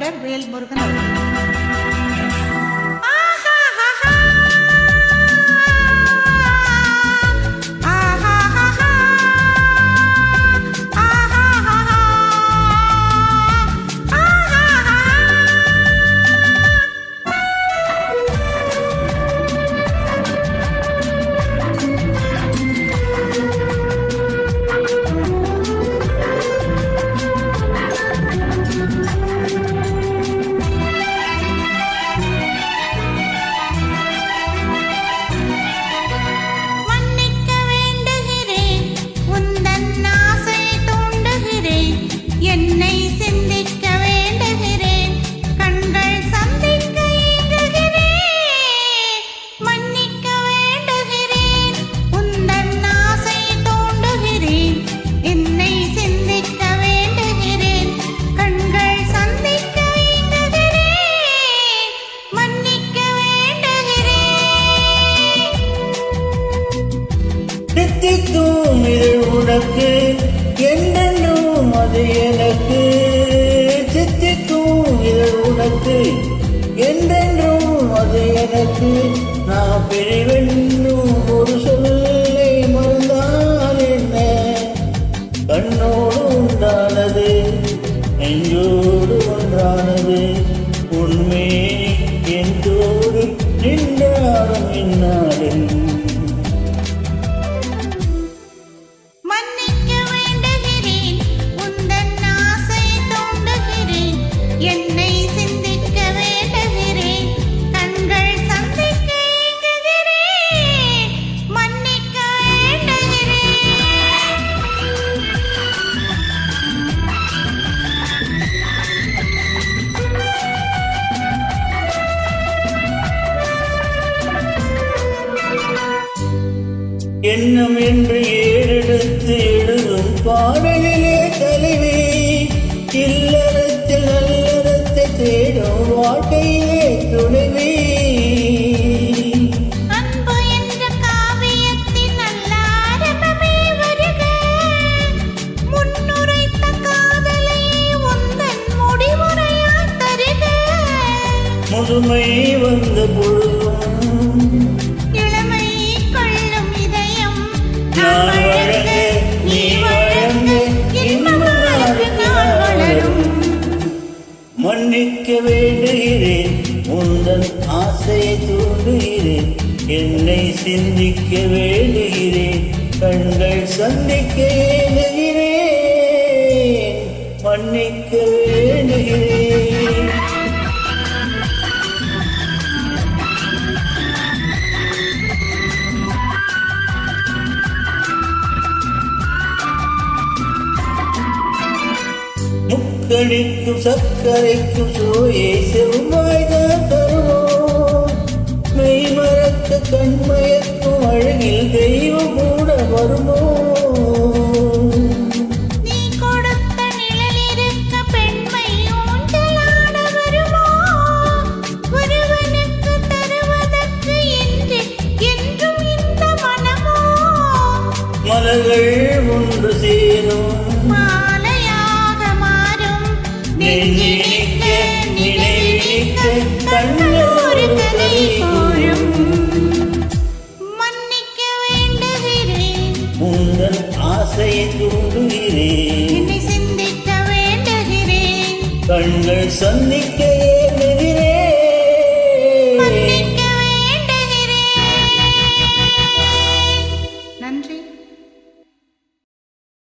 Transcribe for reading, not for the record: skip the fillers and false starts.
பாடகர் வேல்முருகன் அவர்கள். தித்திக்கும் இது உனக்கு என்னென்னும் அது எனக்கு, தித்திக்கும் இது உனக்கு என்றென்றும் அது எனக்கு. நான் பிரிவென்னும் ஒரு சொல்லை மறந்தால் என்ன, கண்ணோடு உண்டானது நெஞ்சோடு ஒன்றானது, உண்மை என் தோடு நின்றாலும் இந்நாளில். எண்ணம் என்று ஏறெடுத்து எழுதும் பாடலிலே தலைவி, இல்லறத்தில் நல்லறத்தை தேடும் வாழ்க்கையிலே துணைவி. அன்பு என்ற காவியத்தின் நல்ல ஆரம்பமே வருக, முன்னுரைத்த காதலை உந்தன் முடிவுரையால் தருக. முதுமை வந்த பொழுதும் நான் வழங்க நீ வழங்க வளரும். மன்னிக்க வேண்டுகிறேன், உந்தன் ஆசையை தூண்டுகிறேன், என்னை சிந்திக்க வேண்டுகிறேன், கண்கள் சந்திக்க ஏங்குகிறேன், மன்னிக்க வேண்டுகிறேன். முக்கணிக்கும் சர்க்கரைக்கும் சுவையை செவ்வாய்தான் தருவோம், மெய் மறக்க கண்மயக்கும் அழகில் தெய்வம் கூட வருமோ. நீ கொடுத்த நிழல் இருக்க பெண்மை ஊஞ்சலாட வருமோ, ஒருவனுக்கு தருவதற்கு என்று என்றும் இந்த மனமோ. மலர்கள் ஒன்று சேரும் நெஞ்சினிக்க நினைவினிக்க கண்ணோடு கதை போழும். மன்னிக்க வேண்டுகிறேன், உங்கள் ஆசையை தூண்டுகிறேன், என்னை சிந்திக்க வேண்டுகிறேன், கண்கள் சந்திக்க ஏங்குகிறேன்.